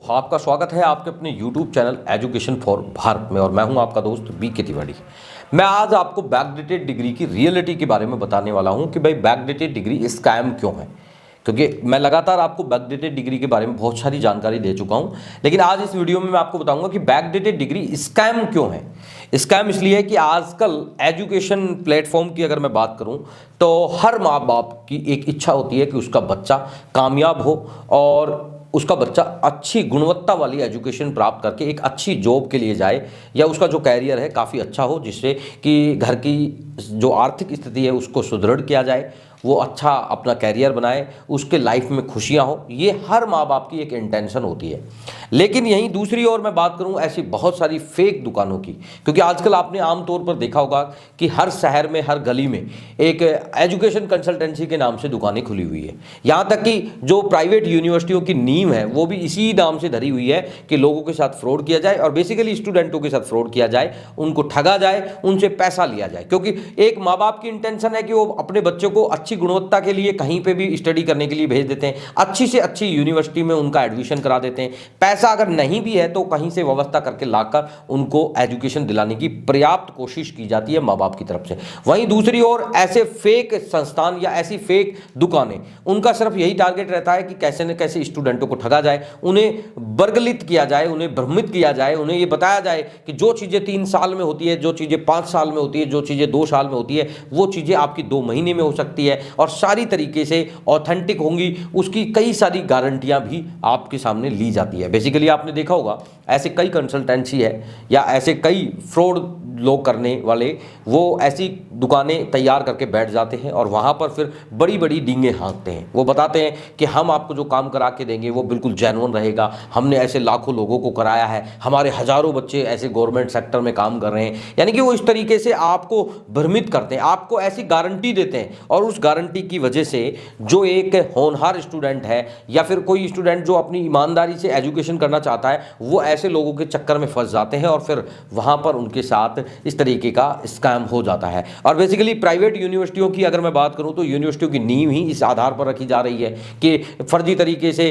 आपका स्वागत है आपके अपने YouTube channel education for Bharat में और मैं हूं आपका दोस्त बीके तिवारी। मैं आज आपको बैकडेटेड डिग्री की रियलिटी के बारे में बताने वाला हूं कि भाई बैकडेटेड डिग्री स्कैम क्यों है, क्योंकि मैं लगातार आपको बैकडेटेड डिग्री के बारे में बहुत सारी जानकारी दे चुका हूं, लेकिन आज इस वीडियो में मैं आपको बताऊंगा कि बैकडेटेड डिग्री स्कैम क्यों है। स्कैम इसलिए है कि आजकल एजुकेशन प्लेटफॉर्म की अगर मैं बात करूं तो हर माँ बाप की एक इच्छा होती है कि उसका बच्चा कामयाब हो और उसका बच्चा अच्छी गुणवत्ता वाली एजुकेशन प्राप्त करके एक अच्छी जॉब के लिए जाए या उसका जो कैरियर है काफ़ी अच्छा हो, जिससे कि घर की जो आर्थिक स्थिति है उसको सुदृढ़ किया जाए, वो अच्छा अपना कैरियर बनाए, उसके लाइफ में खुशियां हो। ये हर माँ बाप की एक इंटेंशन होती है। लेकिन यहीं दूसरी ओर मैं बात करूं ऐसी बहुत सारी फेक दुकानों की, क्योंकि आजकल आपने आमतौर पर देखा होगा कि हर शहर में हर गली में एक एजुकेशन कंसल्टेंसी के नाम से दुकानें खुली हुई है। यहाँ तक कि जो प्राइवेट यूनिवर्सिटियों की नींव है वो भी इसी नाम से धरी हुई है कि लोगों के साथ फ्रॉड किया जाए और बेसिकली स्टूडेंटों के साथ फ्रॉड किया जाए, उनको ठगा जाए, उनसे पैसा लिया जाए। क्योंकि एक माँ बाप की इंटेंशन है कि वो अपने बच्चों को अच्छी गुणवत्ता के लिए कहीं पे भी स्टडी करने के लिए भेज देते हैं, अच्छी से अच्छी यूनिवर्सिटी में उनका एडमिशन करा देते हैं। पैसा अगर नहीं भी है तो कहीं से व्यवस्था करके लाकर उनको एजुकेशन दिलाने की पर्याप्त कोशिश की जाती है माँ बाप की तरफ से। वहीं दूसरी ओर ऐसे फेक संस्थान या ऐसी फेक दुकानें, उनका सिर्फ यही टारगेट रहता है कि कैसे न कैसे स्टूडेंटों को ठगा जाए, उन्हें बर्गलित किया जाए, उन्हें भ्रमित किया जाए, उन्हें यह बताया जाए कि जो चीज़ें 3 साल में होती है, जो चीज़ें 5 साल में होती है, जो चीज़ें 2 साल में होती है, वो चीज़ें आपकी 2 महीने में हो सकती है और सारी तरीके से ऑथेंटिक होंगी। उसकी कई सारी गारंटियां भी आपके सामने ली जाती है। बेसिकली आपने देखा होगा ऐसे कई कंसल्टेंसी है या ऐसे कई फ्रॉड लोग करने वाले, वो ऐसी दुकानें तैयार करके बैठ जाते हैं और वहाँ पर फिर बड़ी बड़ी डींगे हाँकते हैं। वो बताते हैं कि हम आपको जो काम करा के देंगे वो बिल्कुल जेन्युइन रहेगा, हमने ऐसे लाखों लोगों को कराया है, हमारे हज़ारों बच्चे ऐसे गवर्नमेंट सेक्टर में काम कर रहे हैं। यानी कि वो इस तरीके से आपको भ्रमित करते हैं, आपको ऐसी गारंटी देते हैं और उस गारंटी की वजह से जो एक होनहार स्टूडेंट है या फिर कोई स्टूडेंट जो अपनी ईमानदारी से एजुकेशन करना चाहता है, वो ऐसे लोगों के चक्कर में फंस जाते हैं और फिर वहाँ पर उनके साथ इस तरीके का स्कैम हो जाता है। और बेसिकली प्राइवेट यूनिवर्सिटियों की अगर मैं बात करूं तो यूनिवर्सिटियों की नींव ही इस आधार पर रखी जा रही है कि फर्जी तरीके से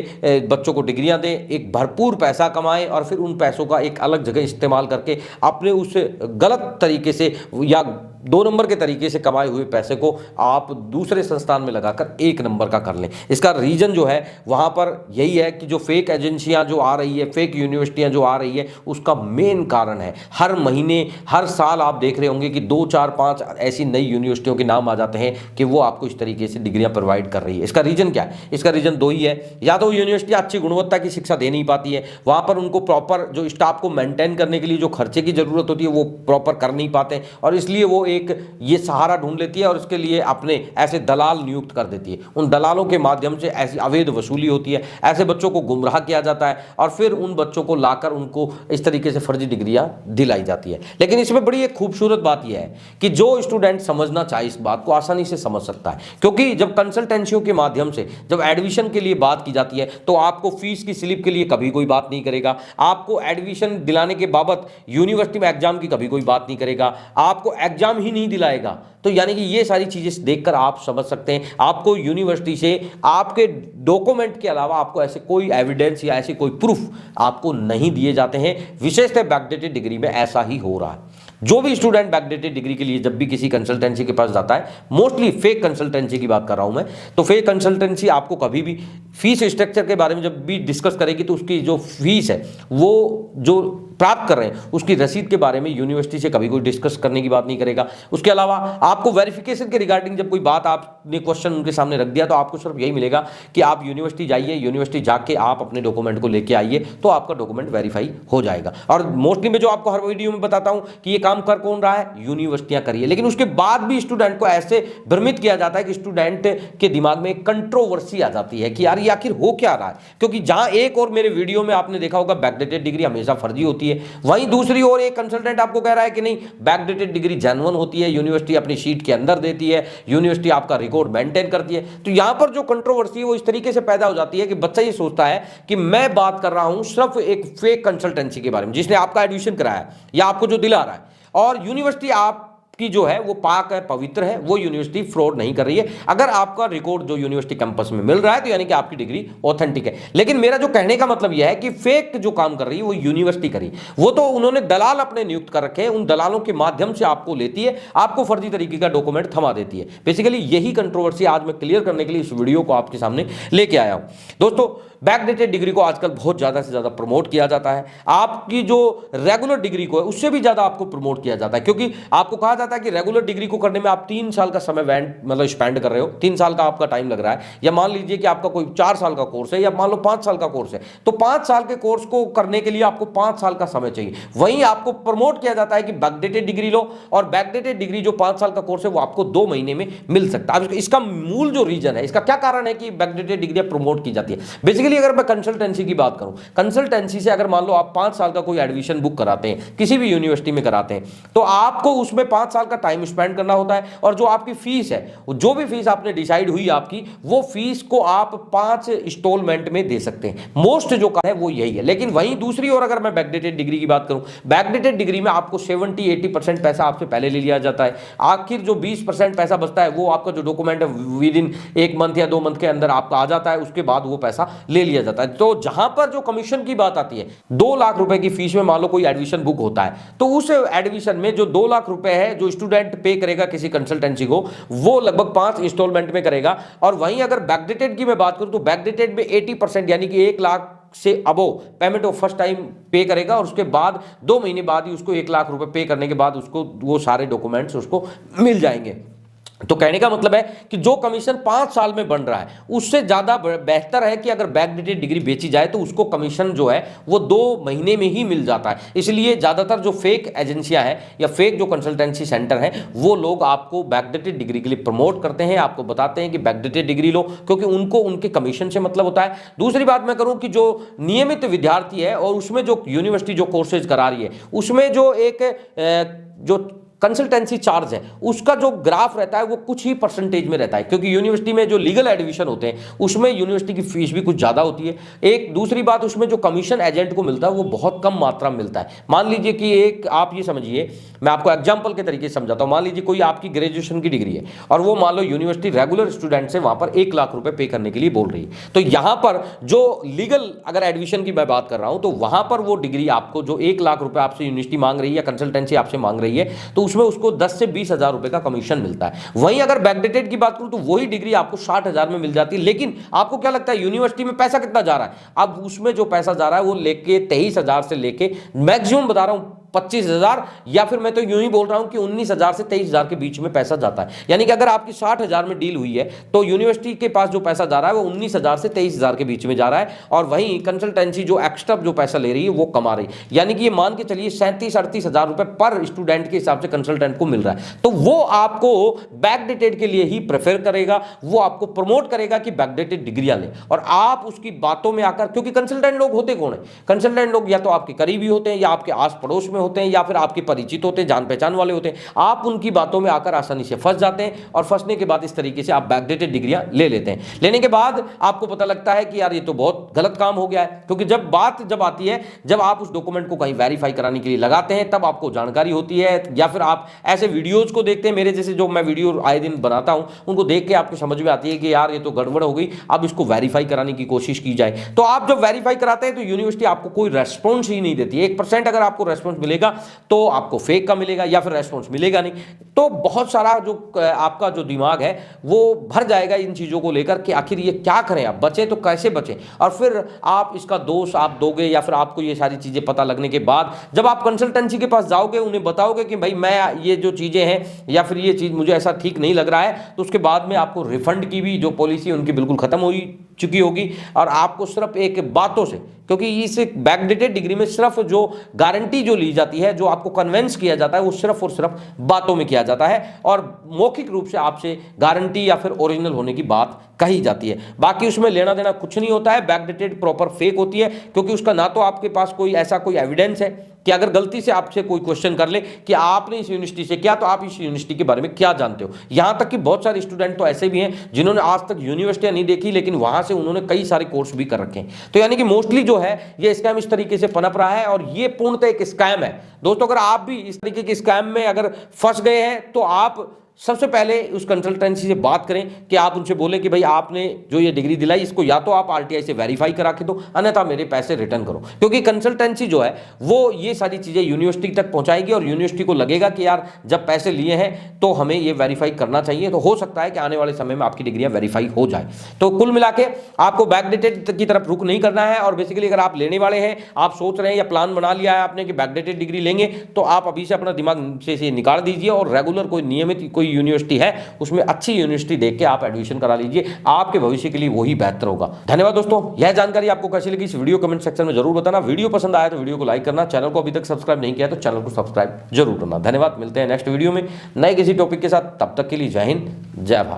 बच्चों को डिग्रियां दें, एक भरपूर पैसा कमाएं और फिर उन पैसों का एक अलग जगह इस्तेमाल करके अपने उस गलत तरीके से या 2 नंबर के तरीके से कमाए हुए पैसे को आप दूसरे संस्थान में लगाकर 1 नंबर का कर लें। इसका रीजन जो है वहाँ पर यही है कि जो फेक एजेंसियाँ जो आ रही है, फेक यूनिवर्सिटियाँ जो आ रही है, उसका मेन कारण है हर महीने हर साल आप देख रहे होंगे कि 2, 4, 5 ऐसी नई यूनिवर्सिटियों के नाम आ जाते हैं कि वो आपको इस तरीके से डिग्रियाँ प्रोवाइड कर रही है। इसका रीजन क्या है? इसका रीजन 2 ही है। या तो यूनिवर्सिटी अच्छी गुणवत्ता की शिक्षा दे नहीं पाती है, वहाँ पर उनको प्रॉपर जो स्टाफ को मेंटेन करने के लिए जो खर्चे की जरूरत होती है वो प्रॉपर कर नहीं पाते हैं और इसलिए वो एक ये सहारा ढूंढ लेती है और इसके लिए अपने ऐसे दलाल नियुक्त कर देती है। उन दलालों के माध्यम से ऐसी अवैध वसूली होती है, ऐसे बच्चों को गुमराह किया जाता है और फिर उन बच्चों को लाकर उनको इस तरीके से फर्जी डिग्रियां दिलाई जाती है। लेकिन इसमें बड़ी एक खूबसूरत बात यह है कि जो स्टूडेंट समझना चाहे इस बात को आसानी से समझ सकता है, क्योंकि जब कंसल्टेंसियों के माध्यम से जब एडमिशन के लिए बात की जाती है तो आपको फीस की स्लिप के लिए कभी कोई बात नहीं करेगा, आपको एडमिशन दिलाने के बाबत यूनिवर्सिटी में एग्जाम की कभी कोई बात नहीं करेगा, आपको एग्जाम ही नहीं दिलाएगा। तो यानी कि ये सारी चीजें देखकर आप समझ सकते हैं आपको यूनिवर्सिटी से आपके डॉक्यूमेंट के अलावा आपको ऐसे कोई एविडेंस या ऐसे कोई प्रूफ आपको नहीं दिए जाते हैं। विशेषतः बैकडेटेड डिग्री में ऐसा ही हो रहा है। जो भी स्टूडेंट बैकडेटेड डिग्री के लिए जब भी किसी कंसल्टेंसी के पास जाता है, मोस्टली फेक कंसल्टेंसी की बात कर रहा हूं मैं, तो फेक कंसल्टेंसी आपको कभी भी फीस स्ट्रक्चर के बारे में जब भी डिस्कस करेगी तो उसकी जो फीस है वो जो प्राप्त कर रहे हैं उसकी रसीद के बारे में यूनिवर्सिटी से कभी कोई डिस्कस करने की बात नहीं करेगा। उसके अलावा आपको वेरिफिकेशन के रिगार्डिंग जब कोई बात आपने क्वेश्चन उनके सामने रख दिया तो आपको सिर्फ यही मिलेगा कि आप यूनिवर्सिटी जाइए, यूनिवर्सिटी जाके आप अपने डॉक्यूमेंट को लेके आइए तो आपका डॉक्यूमेंट वेरीफाई हो जाएगा। और मोस्टली मैं जो आपको हर वीडियो में बताता हूं कि ये काम कर कौन रहा है, यूनिवर्सिटियां करिए। लेकिन उसके बाद भी स्टूडेंट को ऐसे भ्रमित किया जाता है कि स्टूडेंट के दिमाग में एक कंट्रोवर्सी आ जाती है कि यार ये आखिर हो क्या रहा है। क्योंकि जहां एक और मेरे वीडियो में आपने देखा होगा बैकडेटेड डिग्री हमेशा फर्जी होती है, वहीं दूसरी ओर एक कंसल्टेंट आपको कह रहा है कि नहीं बैकडेटेड डिग्री जेन्युइन होती है, यूनिवर्सिटी अपनी शीट के अंदर देती है, यूनिवर्सिटी आपका रिकॉर्ड मेंटेन करती है। तो यहां पर जो कंट्रोवर्सी है वो इस तरीके से पैदा हो जाती है कि बच्चा ये सोचता है कि मैं बात कर रहा हूं सिर्फ एक फेक कंसल्टेंसी के बारे में जिसने आपका एडमिशन कराया या आपको जो दिला रहा है, और यूनिवर्सिटी आप की जो है वो पाक है, पवित्र है, वो यूनिवर्सिटी फ्रॉड नहीं कर रही है। अगर आपका रिकॉर्ड जो यूनिवर्सिटी कैंपस में मिल रहा है तो यानी कि आपकी डिग्री ऑथेंटिक है। लेकिन मेरा जो कहने का मतलब यह है कि फेक जो काम कर रही है वो यूनिवर्सिटी करी, वो तो उन्होंने दलाल अपने नियुक्त कर रखे हैं, उन दलालों के माध्यम से आपको लेती है, आपको फर्जी तरीके का डॉक्यूमेंट थमा देती है। बेसिकली यही कंट्रोवर्सी आज मैं क्लियर करने के लिए इस वीडियो को आपके सामने लेके आया हूं। दोस्तों, बैकडेटेड डिग्री को आजकल बहुत ज्यादा से ज्यादा प्रमोट किया जाता है। आपकी जो रेगुलर डिग्री को है उससे भी ज्यादा आपको प्रमोट किया जाता है, क्योंकि आपको कहा जाता है कि रेगुलर डिग्री को करने में आप 3 साल का समय मतलब स्पेंड कर रहे हो, 3 साल का आपका टाइम लग रहा है, या मान लीजिए कि आपका कोई 4 साल का कोर्स है, या मान लो 5 साल का कोर्स है, तो 5 साल के कोर्स को करने के लिए आपको 5 साल का समय चाहिए। वहीं आपको प्रमोट किया जाता है कि बैकडेटेड डिग्री लो, और बैकडेटेड डिग्री जो 5 साल का कोर्स है वो आपको 2 महीने में मिल सकता है। इसका मूल जो रीजन है, इसका क्या कारण है कि बैकडेटेड डिग्री प्रमोट की जाती है? बेसिकली अगर मैं कंसल्टेंसी की बात करूं, कंसल्टेंसी से अगर मान लो आप 5 साल का कोई एडमिशन बुक कराते हैं, किसी भी यूनिवर्सिटी में कराते हैं, तो आपको उसमें 5 साल का टाइम स्पेंड करना होता है, और जो आपकी फीस है, जो भी फीस आपने डिसाइड हुई आपकी, वो फीस को आप 5 इंस्टॉलमेंट में दे सकते हैं। मोस्ट जो है वो यही है। लेकिन वहीं दूसरी ओर अगर मैं बैकडेटेड डिग्री की बात करूं, बैकडेटेड डिग्री में आपको 70-80% पैसा आपसे पहले ले लिया जाता है। आखिर जो 20% पैसा बचता है वो आपका जो डॉक्यूमेंट है विद इन 1 मंथ या 2 मंथ के अंदर आपका आ जाता है, उसके बाद वो पैसा ले लिया जाता है। तो जहां पर जो कमीशन की बात आती है, 2 लाख रुपए की फीस में मान लो कोई एडमिशन बुक होता है, तो उस एडमिशन में जो 2 लाख रुपए है जो स्टूडेंट पे करेगा किसी कंसल्टेंसी को, वो लगभग 5 इंस्टॉलमेंट में करेगा। और वहीं अगर बैकडेटेड की मैं बात करूं तो बैकडेटेड में 80% यानी कि 1 लाख से अबो पेमेंट वो फर्स्ट टाइम पे करेगा, और उसके बाद 2 महीने बाद ही उसको 1 लाख रुपए पे करने के बाद उसको वो सारे डॉक्यूमेंट्स उसको मिल जाएंगे। तो कहने का मतलब है कि जो कमीशन 5 साल में बन रहा है उससे ज्यादा बेहतर है कि अगर बैकडेटेड डिग्री बेची जाए तो उसको कमीशन जो है वो 2 महीने में ही मिल जाता है। इसलिए ज्यादातर जो फेक एजेंसियां हैं या फेक जो कंसल्टेंसी सेंटर हैं, वो लोग आपको बैकडेटेड डिग्री के लिए प्रमोट करते हैं, आपको बताते हैं कि बैकडेटेड डिग्री लो, क्योंकि उनको उनके कमीशन से मतलब होता है। दूसरी बात मैं करूं कि जो नियमित विद्यार्थी है और उसमें जो यूनिवर्सिटी जो कोर्सेज करा रही है, उसमें जो एक जो कंसल्टेंसी चार्ज है उसका जो ग्राफ रहता है वो कुछ ही परसेंटेज में रहता है, क्योंकि यूनिवर्सिटी में जो लीगल एडमिशन होते हैं उसमें यूनिवर्सिटी की फीस भी कुछ ज्यादा होती है। एक दूसरी बात, उसमें जो कमीशन एजेंट को मिलता है वो बहुत कम मात्रा में मिलता है। मान लीजिए कि एक आप ये समझिए, मैं आपको एग्जाम्पल के तरीके से समझाता हूं। मान लीजिए कोई आपकी ग्रेजुएशन की डिग्री है और वो मान लो यूनिवर्सिटी रेगुलर स्टूडेंट से वहां पर 1 लाख रुपए पे करने के लिए बोल रही है, तो यहां पर जो लीगल अगर एडमिशन की मैं बात कर रहा हूं तो वहां पर वो डिग्री आपको जो 1 लाख रुपए आपसे यूनिवर्सिटी मांग रही है या कंसल्टेंसी आपसे मांग रही है, तो उसमें उसको 10 से 20 हजार रुपए का कमीशन मिलता है। वहीं अगर बैकडेटेड की बात करूं तो वही डिग्री आपको 60 हजार में मिल जाती है। लेकिन आपको क्या लगता है यूनिवर्सिटी में पैसा कितना जा रहा है? अब उसमें जो पैसा जा रहा है वो लेके 23 हजार से लेके मैक्सिमम बता रहा हूं 25 हजार, या फिर मैं तो यूं ही बोल रहा हूं कि 19 हजार से 23 हजार के बीच में पैसा जाता है। यानी कि अगर आपकी 60 हजार में डील हुई है तो यूनिवर्सिटी के पास जो पैसा जा रहा है वो 19 हजार से 23 हजार के बीच में जा रहा है, और वहीं कंसल्टेंसी जो एक्स्ट्रा जो पैसा ले रही है वो कमा रही है। यानी कि ये मान के चलिए 37-38 हजार रुपए पर स्टूडेंट के हिसाब से कंसल्टेंट को मिल रहा है। तो वो आपको बैकडेटेड के लिए ही प्रेफर करेगा, वो आपको प्रमोट करेगा कि बैकडेटेड डिग्रियां लें, और आप उसकी बातों में आकर, क्योंकि कंसल्टेंट लोग होते कौन है? कंसल्टेंट लोग या तो आपके करीबी होते हैं, या आपके आस पड़ोस में होते हैं, या फिर आपके परिचित होते हैं, जान पहचान वाले होते हैं। आप उनकी बातों में आकर आसानी से फंस जाते हैं, और फंसने के बाद इस तरीके से आप बैकडेटेड डिग्रियां ले लेते हैं। लेने के बाद आपको पता लगता है कि यार ये तो बहुत गलत काम हो गया है, क्योंकि जब आती है, जब आप उस डॉक्यूमेंट को कहीं वेरीफाई कराने के लिए लगाते हैं तब आपको जानकारी होती है, या फिर आप ऐसे वीडियोज को देखते हैं, मेरे जैसे जो मैं वीडियो आए दिन बनाता हूं उनको देख के आपको समझ में आती है कि यार ये तो गड़बड़ हो गई, अब इसको वेरीफाई कराने की कोशिश की जाए। तो आप जब वेरीफाई कराते हैं तो यूनिवर्सिटी आपको कोई रेस्पॉन्स ही नहीं देती। 1% अगर आपको रेस्पॉन्स मिलेगा तो आपको फेक का मिलेगा, या फिर रेस्पॉन्स मिलेगा नहीं। तो बहुत सारा जो आपका जो दिमाग है वो भर जाएगा इन चीजों को लेकर कि आखिर ये क्या करें, आप बचे तो कैसे बचे, और फिर आप इसका दोष आप दोगे, या फिर आपको ये सारी चीजें पता लगने के बाद जब आप कंसल्टेंसी के पास जाओगे, उन्हें बताओगे कि भाई मैं ये जो चीजें हैं या फिर ये चीज मुझे ऐसा ठीक नहीं लग रहा है, तो उसके बाद में आपको रिफंड की भी जो पॉलिसी उनकी बिल्कुल खत्म हो चुकी होगी, और आपको सिर्फ एक बातों से, क्योंकि इस बैकडेटेड डिग्री में सिर्फ जो गारंटी जो ली जाती है, जो आपको कन्वेंस किया जाता है, वो सिर्फ और सिर्फ बातों में किया जाता है, और मौखिक रूप से आपसे गारंटी या फिर ओरिजिनल होने की बात कही जाती है। बाकी उसमें लेना देना कुछ नहीं होता है। बैकडेटेड प्रॉपर फेक होती है, क्योंकि उसका ना तो आपके पास कोई ऐसा कोई एविडेंस है कि अगर गलती से आपसे कोई क्वेश्चन कर ले कि आपने इस यूनिवर्सिटी से किया तो आप इस यूनिवर्सिटी के बारे में क्या जानते हो। यहां तक कि बहुत सारे स्टूडेंट तो ऐसे भी हैं जिन्होंने आज तक यूनिवर्सिटियां नहीं देखी, लेकिन वहां से उन्होंने कई सारे कोर्स भी कर रखे हैं। तो यानी कि मोस्टली जो है ये स्कैम इस तरीके से पनप रहा है और ये पूर्णतः एक स्कैम है। दोस्तों अगर आप भी इस तरीके के स्कैम में अगर फंस गए हैं तो आप सबसे पहले उस कंसल्टेंसी से बात करें कि आप उनसे बोले कि भाई आपने जो ये डिग्री दिलाई इसको या तो आप आरटीआई से वेरीफाई करा के दो, अन्यथा मेरे पैसे रिटर्न करो। क्योंकि कंसल्टेंसी जो है वो ये सारी चीजें यूनिवर्सिटी तक पहुंचाएगी और यूनिवर्सिटी को लगेगा कि यार जब पैसे लिए हैं तो हमें ये वेरीफाई करना चाहिए। तो हो सकता है कि आने वाले समय में आपकी डिग्रियां वेरीफाई हो जाए। तो कुल मिला के आपको बैकडेटेड की तरफ रुख नहीं करना है। और बेसिकली अगर आप लेने वाले हैं, आप सोच रहे हैं या प्लान बना लिया है आपने कि बैकडेटेड डिग्री लेंगे, तो आप अभी से अपना दिमाग से निकाल दीजिए और रेगुलर कोई नियमित कोई यूनिवर्सिटी है उसमें अच्छी यूनिवर्सिटी देख के आप एडमिशन करा लीजिए, आपके भविष्य के लिए वही बेहतर होगा। धन्यवाद दोस्तों, यह जानकारी आपको कैसी लगी इस वीडियो कमेंट सेक्शन में जरूर बताना। वीडियो पसंद आया तो वीडियो को लाइक करना, चैनल को अभी तक सब्सक्राइब नहीं किया तो चैनल को सब्सक्राइब जरूर करना। धन्यवाद, मिलते हैं नेक्स्ट वीडियो में नए किसी टॉपिक के साथ। तब तक के लिए जय हिंद, जय भारत।